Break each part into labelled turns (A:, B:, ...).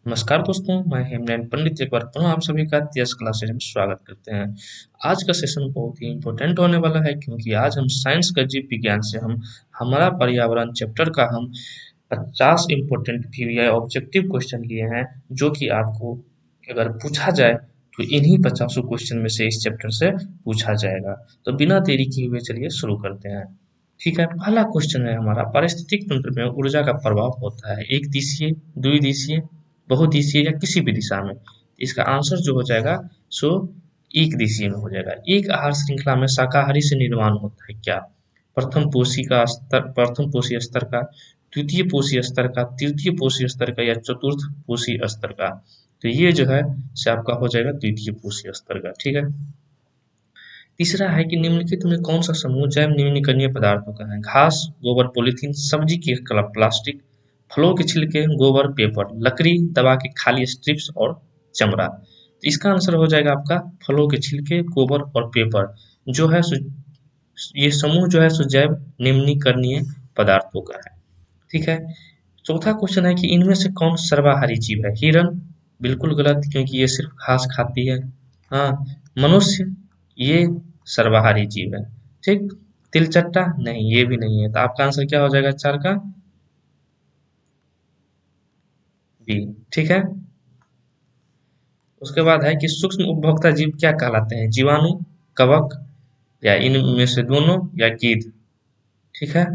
A: नमस्कार दोस्तों, मैं हेमनैन पंडित एक बार पुनः आप सभी का यस क्लासेज में स्वागत करते हैं। आज का सेशन बहुत ही इम्पोर्टेंट होने वाला है क्योंकि आज हम साइंस का जीव विज्ञान से हम हमारा पर्यावरण चैप्टर का हम 50 इम्पोर्टेंट या ऑब्जेक्टिव क्वेश्चन लिए हैं, जो कि आपको अगर पूछा जाए तो इन्हीं 50 क्वेश्चन में से इस चैप्टर से पूछा जाएगा। तो बिना देरी किए हुए चलिए शुरू करते हैं। ठीक है, पहला क्वेश्चन है हमारा, पारिस्थितिक तंत्र में ऊर्जा का प्रभाव होता है एक दिशीय, द्विदिशीय, बहुदिशीय या किसी भी दिशा में। इसका आंसर जो हो जाएगा सो एक दिशीय में हो जाएगा। एक आहार श्रृंखला में शाकाहारी से निर्माण होता है क्या? प्रथम पोषी स्तर का, द्वितीय पोषी स्तर का, तृतीय पोषी स्तर का या चतुर्थ पोषी स्तर का? तो ये जो है से आपका हो जाएगा द्वितीय पोषी स्तर का। ठीक है, तीसरा है कि निम्नलिखित में कौन सा समूह जैव निम्नीकरणीय पदार्थों का है? घास, गोबर, पॉलीथीन, सब्जी के कलम प्लास्टिक, फलों के छिलके, गोबर, पेपर, लकड़ी, दवा के खाली स्ट्रिप्स और चमड़ा। तो इसका आंसर हो जाएगा आपका फलों के छिलके, गोबर और पेपर जो है ये समूह जो है सो जैव निम्नीकरणीय पदार्थों का है। ठीक है, चौथा क्वेश्चन है कि इनमें से कौन सर्वाहारी जीव है? हिरन, बिल्कुल गलत क्योंकि ये सिर्फ घास खाती है। हाँ, मनुष्य, ये सर्वाहारी जीव है। ठीक, तिलचट्टा, नहीं ये भी नहीं है। तो आपका आंसर क्या हो जाएगा चार का? बी। ठीक है, उसके बाद है कि सूक्ष्म उपभोक्ता जीव क्या कहलाते हैं? जीवाणु, कवक या इनमें से दोनों या कीट? ठीक है,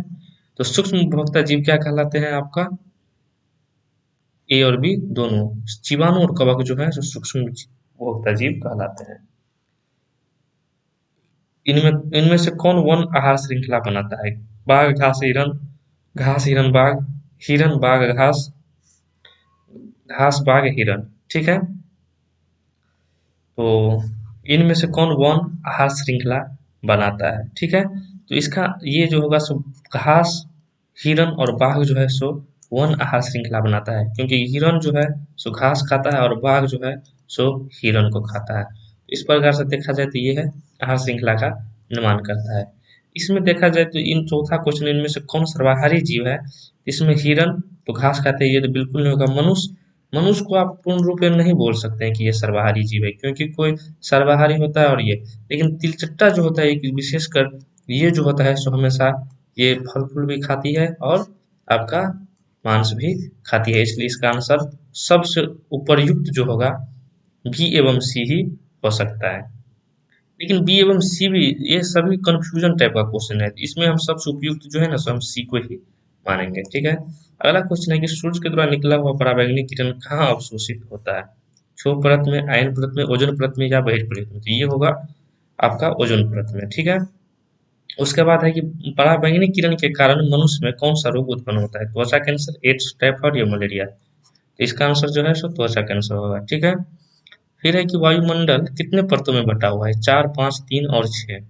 A: तो सूक्ष्म उपभोक्ता जीव क्या कहलाते हैं आपका? ए और बी दोनों। जीवाणु और कवक जो है सूक्ष्म उपभोक्ता जीव कहलाते हैं। इनमें इनमें से कौन वन आहार श्रृंखला बनाता है? बाघ, घास हिरन बाघ, हिरन बाघ घास, घास बाघ हिरन। ठीक है, तो इनमें से कौन वन आहार श्रृंखला बनाता है? ठीक है, तो इसका ये जो होगा सो घास, हिरन और बाघ जो है सो वन आहार श्रृंखला बनाता है क्योंकि हिरन जो है सो घास खाता है और बाघ जो है सो हिरन को खाता है। इस प्रकार से देखा जाए तो ये है आहार श्रृंखला का निर्माण करता है। इसमें देखा जाए तो इन चौथा क्वेश्चन, इनमें से कौन सर्वाहारी जीव है? इसमें हिरन तो घास खाते हैं, ये तो बिल्कुल नहीं होगा। मनुष्य, मनुष्य को आप पूर्ण रूप में नहीं बोल सकते हैं कि ये सर्वाहारी जीव है क्योंकि कोई सर्वाहारी होता है और ये, लेकिन तिलचट्टा जो होता है एक विशेषकर ये जो होता है सो हमेशा ये फल फूल भी खाती है और आपका मांस भी खाती है, इसलिए इसका आंसर सबसे उपरयुक्त जो होगा बी एवं सी ही हो सकता है। लेकिन बी एवं सी भी ये सभी कंफ्यूजन टाइप का क्वेश्चन है, इसमें हम सबसे उपयुक्त जो है ना सो हम सी को ही मानेंगे। ठीक है, अगला क्वेश्चन है कि सूर्य के द्वारा निकला हुआ पराबैंगनी किरण कहाँ अवशोषित होता है? क्षोभ परत में, आयन परत में, ओजोन परत में या बहिर्परत में? तो ये होगा आपका ओजोन परत में। ठीक है, उसके बाद है कि पराबैंगनी किरण के कारण मनुष्य में कौन सा रोग उत्पन्न होता है? त्वचा कैंसर, एड्स, टाइफाइड या मलेरिया? तो इसका आंसर जो है सो त्वचा कैंसर होगा। ठीक है, फिर है कि वायुमंडल कितने परतों में बटा हुआ है? 4, 5, 3 और 6।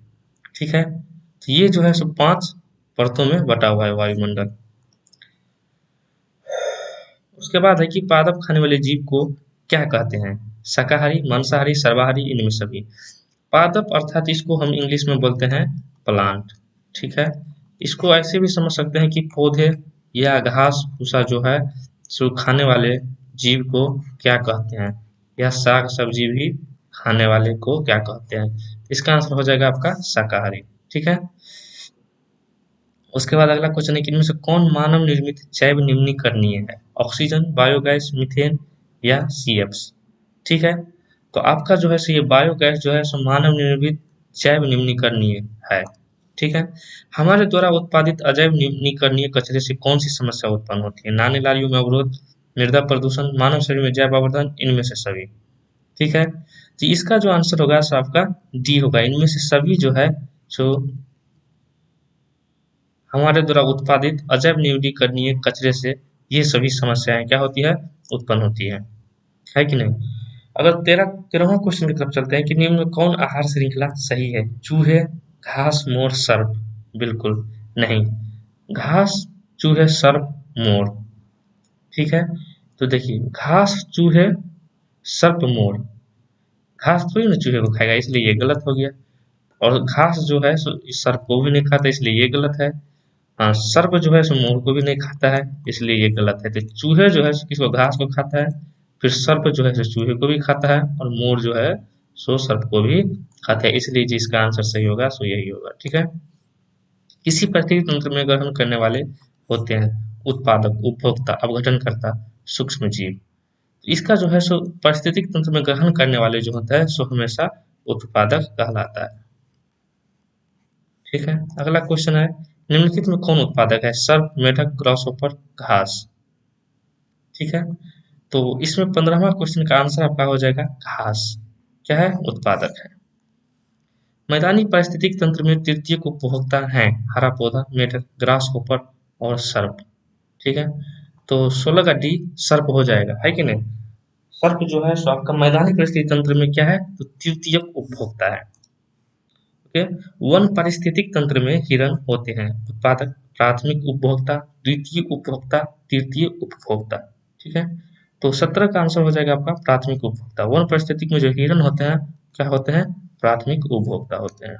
A: ठीक है, तो ये जो है सो 5 परतों में बटा हुआ है वायुमंडल। उसके बाद है कि पादप खाने वाले जीव को क्या कहते हैं? शाकाहारी, मांसाहारी, सर्वाहारी, इनमें सभी। पादप अर्थात इसको हम इंग्लिश में बोलते हैं प्लांट। ठीक है, इसको ऐसे भी समझ सकते हैं कि पौधे या घास भूसा जो है सो खाने वाले जीव को क्या कहते हैं, या साग सब्जी भी खाने वाले को क्या कहते हैं? इसका आंसर हो जाएगा आपका शाकाहारी। ठीक है, उसके बाद अगला क्वेश्चन है कि इनमें से कौन मानव निर्मित जैव निम्नीकरणीय है? ऑक्सीजन, बायोगैस, मीथेन या सीएफ्स? ठीक है, तो आपका जो है सो ये बायोगैस जो है सो मानव निर्मित जैव निम्नीकरणीय है। ठीक है, हमारे द्वारा उत्पादित अजैव निम्नीकरणीय कचरे से कौन सी समस्या उत्पन्न होती है? नाली नालियों में अवरोध, मृदा प्रदूषण, मानव शरीर में जैव आवर्धन, इनमें से सभी। ठीक है, तो इसका जो आंसर होगा सो आपका डी होगा, इनमें से सभी जो है सो हमारे द्वारा उत्पादित अजैव निम्नीकरणीय कचरे से ये सभी समस्याएं क्या होती है? उत्पन्न होती है कि नहीं? अगर तेरहवां क्वेश्चन की तरफ चलते हैं कि निम्न में कौन आहार श्रृंखला सही है? चूहे, घास, मोर, सर्प? बिल्कुल नहीं, घास, चूहे, सर्प, मोर। ठीक है, तो देखिए घास, चूहे, सर्प, मोर। घास थोड़ी ना चूहे को खाएगा, इसलिए ये गलत हो गया। और घास जो है सो सर्प को भी नहीं खाता, इसलिए ये गलत है। हाँ, सर्प जो है सो मोर को भी नहीं खाता है, इसलिए ये गलत है। तो चूहे जो है किसको? घास को खाता है, फिर सर्प जो है सो चूहे को भी खाता है, और मोर जो है सो सर्प को भी खाता है, इसलिए जिसका आंसर सही होगा सो यही होगा। ठीक है। किसी परिस्थिति तंत्र में ग्रहण करने वाले होते हैं उत्पादक, उपभोक्ता, अपघटनकर्ता, सूक्ष्म जीव। इसका जो है सो पारिस्थितिक तंत्र में ग्रहण करने वाले जो होता है सो हमेशा उत्पादक कहलाता है। ठीक है। अगला क्वेश्चन है, निम्नलिखित में कौन उत्पादक है? सर्प, मेढक, ग्रासहोपर, घास। ठीक है। तो इसमें 15वां क्वेश्चन का आंसर आपका हो जाएगा घास। क्या है? उत्पादक है। मैदानी पारिस्थितिक तंत्र में तृतीयक उपभोक्ता हैं हरा पौधा, मेढक, ग्रासहोपर और सर्प। ठीक है। तो 16 का डी सर्प हो जाएगा, है कि नहीं? सर्प जो है सो आपका मैदानी परिस्थितिक तंत्र में क्या है? तो तृतीयक उपभोक्ता है। ओके। वन पारिस्थितिक तंत्र में हिरण होते हैं उत्पादक, प्राथमिक उपभोक्ता, द्वितीय उपभोक्ता, तृतीय उपभोक्ता। ठीक है। तो 17 का आंसर हो जाएगा आपका प्राथमिक उपभोक्ता। वन पारिस्थितिक में जो हिरण होते हैं क्या होते हैं? प्राथमिक उपभोक्ता होते हैं।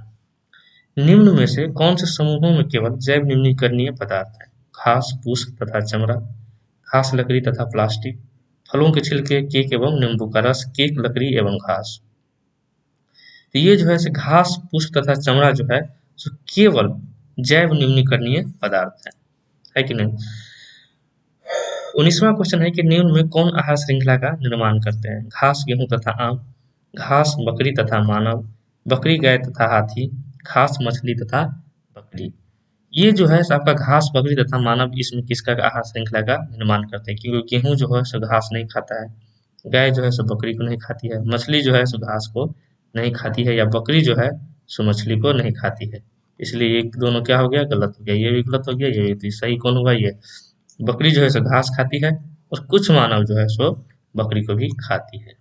A: निम्न में से कौन से समूहों में केवल जैव निम्नीकरणीय पदार्थ है? घास, पुष्प तथा चमड़ा, घास, लकड़ी तथा प्लास्टिक, फलों के छिलके, केक एवं नींबू का रस, केक, लकड़ी एवं घास। तो ये जो है घास, पुष्प तथा चमड़ा जो है सो केवल जैव निम्नीकरणीय पदार्थ है कि नहीं? 19वां क्वेश्चन है कि निम्न में कौन आहार श्रृंखला का निर्माण करते हैं? घास, गेहूं तथा आम, घास, बकरी तथा मानव, बकरी, गाय तथा हाथी, घास, मछली तथा बकरी। ये जो है आपका घास, बकरी तथा मानव, इसमें किसका आहार श्रृंखला का निर्माण करते हैं? क्योंकि गेहूं जो है सो घास नहीं खाता है, गाय जो है सो बकरी को नहीं खाती है, मछली जो है सो घास को नहीं खाती है, या बकरी जो है सो मछली को नहीं खाती है। इसलिए ये दोनों क्या हो गया? गलत हो गया। ये भी गलत हो गया, ये भी। सही कौन होगा? ये बकरी जो है सो घास खाती है, और कुछ मानव जो है सो बकरी को भी खाती है।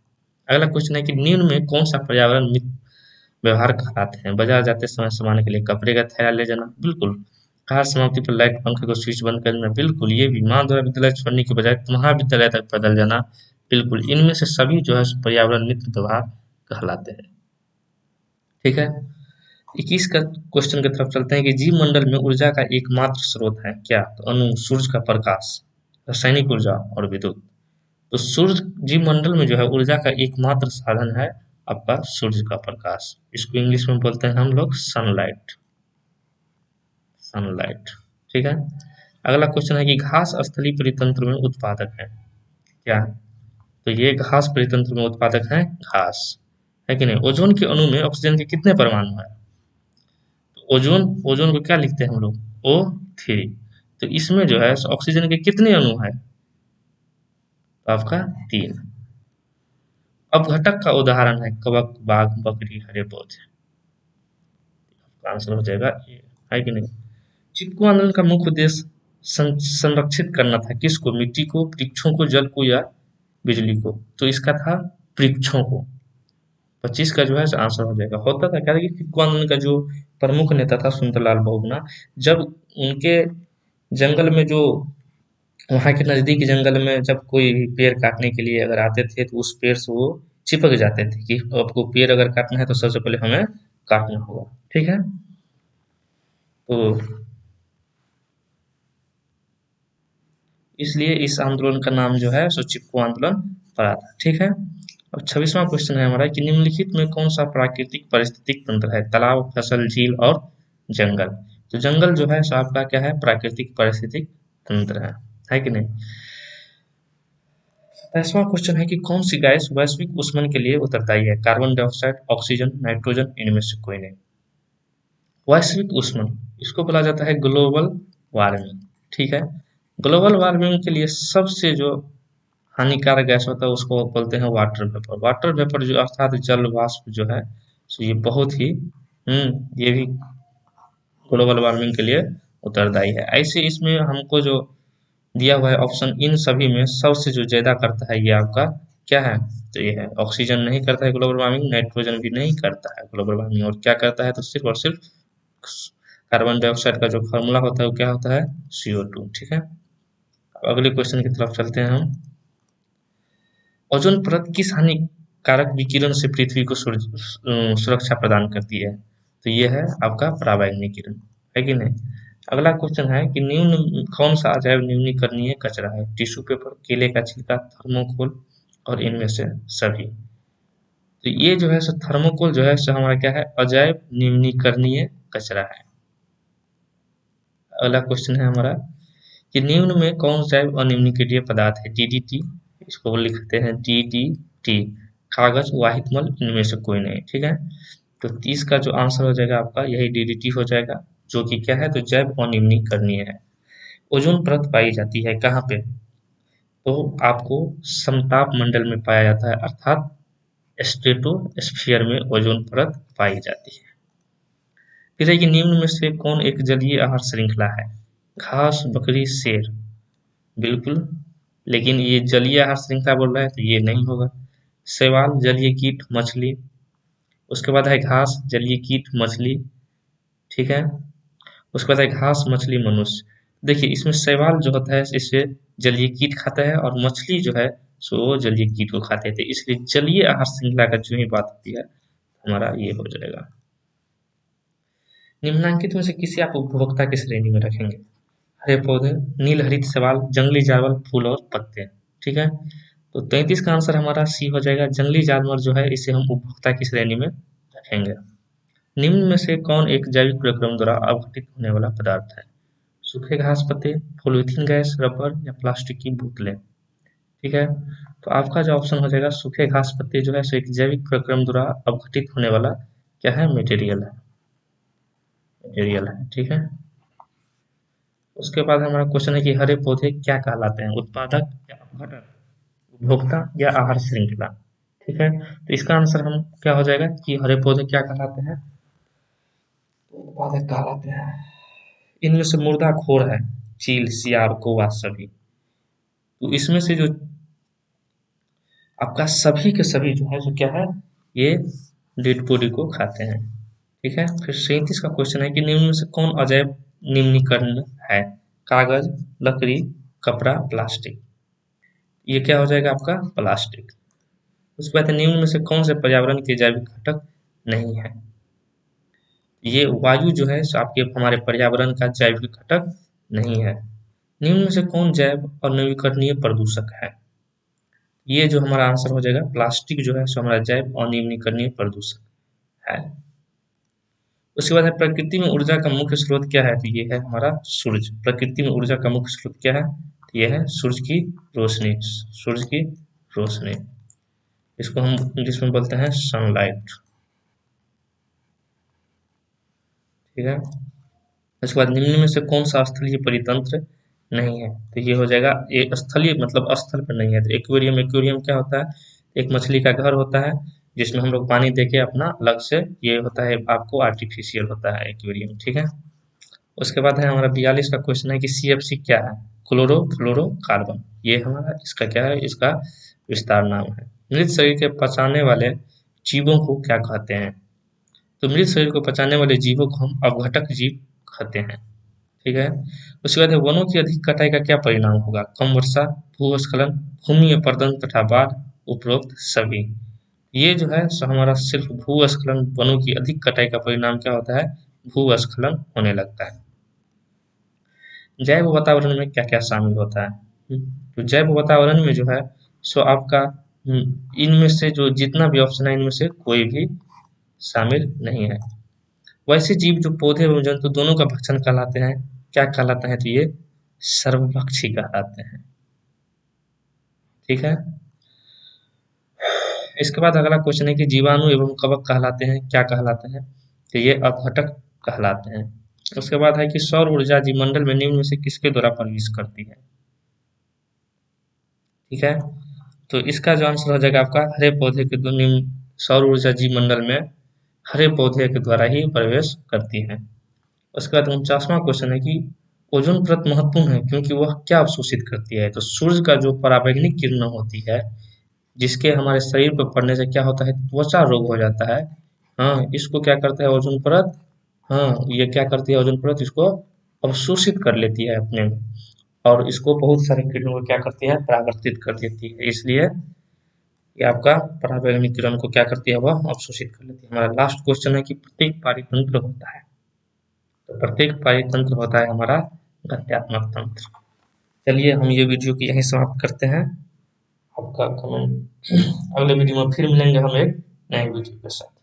A: अगला क्वेश्चन है कि निम्न में कौन सा पर्यावरण मित्र व्यवहार कहलाते हैं? बाजार जाते समय सामान के लिए कपड़े का थैला ले जाना, बिल्कुल। कार समाप्ति पर लाइट पंखे को स्विच बंद कर देना, बिल्कुल। ये भी माँ द्वारा विद्यालय छोड़ने के बजाय महाविद्यालय तक पैदल जाना, बिल्कुल। इनमें से सभी जो है पर्यावरण मित्र व्यवहार कहलाते हैं। ठीक है। 21 का क्वेश्चन की तरफ चलते हैं कि जीव मंडल में ऊर्जा का एकमात्र स्रोत है क्या? तो अणु, सूर्य का प्रकाश, रासायनिक ऊर्जा और विद्युत। तो सूर्य जीव मंडल में जो है ऊर्जा का एकमात्र साधन है आपका सूर्य का प्रकाश। इसको इंग्लिश में बोलते हैं हम लोग सनलाइट। सनलाइट। ठीक है। अगला क्वेश्चन है कि घास स्थलीय परितंत्र में उत्पादक है क्या? तो ये घास परितंत्र में उत्पादक है घास, है कि नहीं? ओजोन के अणु में ऑक्सीजन के कितने परमाणु है? तो ओजोन को क्या लिखते हैं हम लोग? O3। तो इसमें जो है ऑक्सीजन के कितने अणु है? तो आपका 3। अपघटक का उदाहरण है कवक, बाघ, बकरी, हरे पौधे। आंसर हो जाएगा ये, है कि नहीं? चिपको आंदोलन का मुख्य उद्देश्य संरक्षित करना था किसको? मिट्टी को, वृक्षों को, जल को या बिजली को? तो इसका था वृक्षों को। 25 का जो है आंसर हो जाएगा। होता था क्या कि चिपको आंदोलन का जो प्रमुख नेता था सुंदरलाल बहुगुणा, जब उनके जंगल में जो वहाँ के नजदीक जंगल में जब कोई पेड़ काटने के लिए अगर आते थे तो उस पेड़ से वो चिपक जाते थे कि आपको पेड़ अगर काटना है तो सबसे पहले हमें काटना होगा। ठीक है। तो इसलिए इस आंदोलन का नाम जो है सो चिपको आंदोलन पड़ा था। ठीक है। अब 26वां क्वेश्चन है हमारा कि निम्नलिखित में कौन सा प्राकृतिक पारिस्थितिक तंत्र है? तालाब, फसल, झील और जंगल। तो जंगल जो है सो आपका क्या है? प्राकृतिक पारिस्थितिक तंत्र है कि नहीं? 27वां क्वेश्चन है कि कौन सी गैस वैश्विक ऊष्मन के लिए उत्तरदायी है? कार्बन डाइऑक्साइड, ऑक्सीजन, नाइट्रोजन, इनमें से कोई नहीं। वैश्विक ऊष्मन इसको बोला जाता है ग्लोबल वार्मिंग। ठीक है। ग्लोबल वार्मिंग के लिए सबसे जो हानिकारक गैस होता है उसको बोलते हैं वाटर वेपर। वाटर वेपर जो अर्थात जल वाष्प जो है सो ये बहुत ही ये भी ग्लोबल वार्मिंग के लिए उत्तरदायी है। ऐसे इसमें हमको जो दिया हुआ है ऑप्शन, इन सभी में सबसे जो ज्यादा करता है ये आपका क्या है? तो ये है ऑक्सीजन नहीं करता है ग्लोबल वार्मिंग, नाइट्रोजन भी नहीं करता है ग्लोबल वार्मिंग, और क्या करता है? तो सिर्फ और सिर्फ कार्बन डाइऑक्साइड का जो फॉर्मूला होता है वो क्या होता है? CO2। ठीक है। अगले क्वेश्चन की तरफ चलते हैं हम। ओजोन परत किस हानिकारक विकिरण से पृथ्वी को सुरक्षा प्रदान करती है? तो ये है आपका पराबैंगनी किरण, है कि नहीं? अगला क्वेश्चन है कि निम्न कौन सा अजैव न्यूनीकरणीय कचरा है? टिश्यू पेपर, केले का छिलका, थर्मोकोल, और इनमें से सभी। तो ये जो है सो थर्मोकोल जो है सो हमारा क्या है, अजैव निम्नीकरणीय कचरा है। अगला क्वेश्चन है हमारा कि निम्न में कौन जैव अनिम्नीकरणीय पदार्थ है? डीडीटी, इसको लिखते हैं डीडीटी, कागज, वाहित मल, इनमें से कोई नहीं। ठीक है, तो 30 का जो आंसर हो जाएगा आपका यही डीडीटी हो जाएगा, जो कि क्या है, तो जैव अनिम्नीकरणीय है। ओजोन परत पाई जाती है कहाँ पे? तो आपको समताप मंडल में पाया जाता है, अर्थात स्ट्रेटोस्फीयर में ओजोन परत पाई जाती है। फिर है कि निम्न में से कौन एक जलीय आहार श्रृंखला है? घास, बकरी, शेर। बिल्कुल, लेकिन ये जलीय आहार श्रृंखला बोल रहा है तो ये नहीं होगा। शैवाल, जलीय कीट, मछली। उसके बाद है घास, जलीय कीट, मछली। ठीक है, उसके बाद है घास, मछली, मनुष्य। देखिए इसमें शैवाल जो होता है इससे जलीय कीट खाता है, और मछली जो है सो जलीय कीट को खाते थे, इसलिए जलीय आहार श्रृंखला का जो ही बात होती है हमारा ये हो जाएगा। निम्नलिखित में से किसे आप उपभोक्ता की श्रेणी में रखेंगे? हरे पौधे, नील हरित शैवाल, जंगली जानवर, फूल और पत्ते। ठीक है, तो 33 का आंसर हमारा सी हो जाएगा। जंगली जानवर जो है इसे हम उपभोक्ता की श्रेणी में रखेंगे। निम्न में से कौन एक जैविक प्रक्रम द्वारा अवघटित होने वाला पदार्थ है? सूखे घास पत्ते, पॉलीथीन गैस, रबर या प्लास्टिक की बोतलें। ठीक है, तो आपका जो ऑप्शन हो जाएगा सूखे घास पत्ते जो है सो एक जैविक प्रक्रम द्वारा अवघटित होने वाला क्या है, मटेरियल है, मटेरियल है। ठीक है, उसके बाद हमारा क्वेश्चन है कि हरे पौधे क्या कहलाते हैं? उत्पादक या अपघटक, उपभोक्ता या आहार श्रृंखला। ठीक है, तो इसका आंसर हम क्या हो जाएगा कि हरे पौधे क्या कहलाते हैं, उत्पादक कहलाते हैं। इनमें से मुर्दाखोर है चील, सियार, कौवा सभी। तो इसमें से जो आपका सभी के सभी जो है, जो क्या है, ये डेड बॉडी को खाते हैं। ठीक है, फिर 37 का क्वेश्चन है कि निम्न में से कौन अजैव निम्नीकरण है? कागज, लकड़ी, कपड़ा, प्लास्टिक। ये क्या हो जाएगा आपका, प्लास्टिक। उसके बाद निम्न में से कौन से पर्यावरण के जैविक घटक नहीं है? ये वायु जो है आपके हमारे पर्यावरण का जैविक घटक नहीं है। निम्न में से कौन जैव और नवीकरणीय प्रदूषक है? ये जो हमारा आंसर हो जाएगा प्लास्टिक जो है सो हमारा जैव अनिम्नीकरणीय प्रदूषक है। उसके बाद है प्रकृति में ऊर्जा का मुख्य स्रोत क्या है? तो ये है हमारा सूरज। प्रकृति में ऊर्जा का मुख्य स्रोत क्या है? तो ये है सूरज की रोशनी, सूरज की रोशनी। इसको हम इंग्लिश में बोलते हैं सनलाइट। ठीक है, उसके बाद निम्न में से कौन सा स्थलीय परितंत्र नहीं है? तो ये हो जाएगा, ये स्थलीय मतलब स्थल पर नहीं है। तो एक्वेरियम, एक्वेरियम क्या होता है? एक मछली का घर होता है जिसमें हम लोग पानी देके अपना अलग से, ये होता है आपको आर्टिफिशियल होता है एक्वेरियम। ठीक है, उसके बाद है हमारा 42 का क्वेश्चन है कि सीएफसी क्या है? क्लोरो फ्लोरो कार्बन। ये हमारा इसका क्या है, इसका विस्तार नाम है। मृत शरीर के पचाने वाले जीवों को क्या कहते हैं? तो मृत शरीर को पचाने वाले जीवों को हम अपघटक जीव कहते हैं। ठीक है, उसके बाद है वनों की अधिक कटाई का क्या परिणाम होगा? कम वर्षा, भूस्खलन, भूमि अपरदन तथा बाढ़, उपरोक्त सभी। ये जो है सो हमारा सिर्फ भूस्खलन, वनों की अधिक कटाई का परिणाम क्या होता है? भूस्खलन होने लगता है। जैव वातावरण में क्या क्या शामिल होता है? तो जैव वातावरण में जो है सो आपका इनमें से जो जितना भी ऑप्शन है इनमें से कोई भी शामिल नहीं है। वैसे जीव जो पौधे एवं जंतु दोनों का भक्षण कहलाते हैं, क्या कहलाते हैं? तो ये सर्वभक्षी कहलाते हैं। ठीक है, इसके बाद अगला क्वेश्चन है कि जीवाणु एवं कवक कहलाते हैं, क्या कहलाते हैं? तो ये अपघटक कहलाते हैं। उसके बाद है कि सौर ऊर्जा जीवमंडल में निम्न में से किसके द्वारा प्रवेश करती है? ठीक है, तो इसका जो आंसर हो जाएगा आपका हरे पौधे के दो निम्न सौर ऊर्जा जीवमंडल में हरे पौधे के द्वारा ही प्रवेश करती है। उसके बाद 49वां क्वेश्चन है कि ओजोन परत महत्वपूर्ण है क्योंकि वह क्या अवशोषित करती है? तो सूर्य का जो पराबैंगनी किरण होती है, जिसके हमारे शरीर पर पड़ने से क्या होता है? त्वचा रोग हो जाता है। हाँ, इसको क्या करता है ओजोन परत? हाँ, ये क्या करती है ओजोन परत? इसको अवशोषित कर लेती है अपने में, और इसको बहुत सारे किरणों को क्या करती है? परावर्तित कर देती है। इसलिए ये आपका पराबैंगनी किरण को क्या करती है? वह अवशोषित कर लेती है। हमारा लास्ट क्वेश्चन है कि प्रत्येक पारितंत्र होता है, तो प्रत्येक पारितंत्र होता है हमारा गत्यात्मक तंत्र। चलिए हम ये वीडियो की यहीं समाप्त करते हैं। आपका कमेंट। अगले वीडियो में फिर मिलेंगे हम एक नए वीडियो के साथ।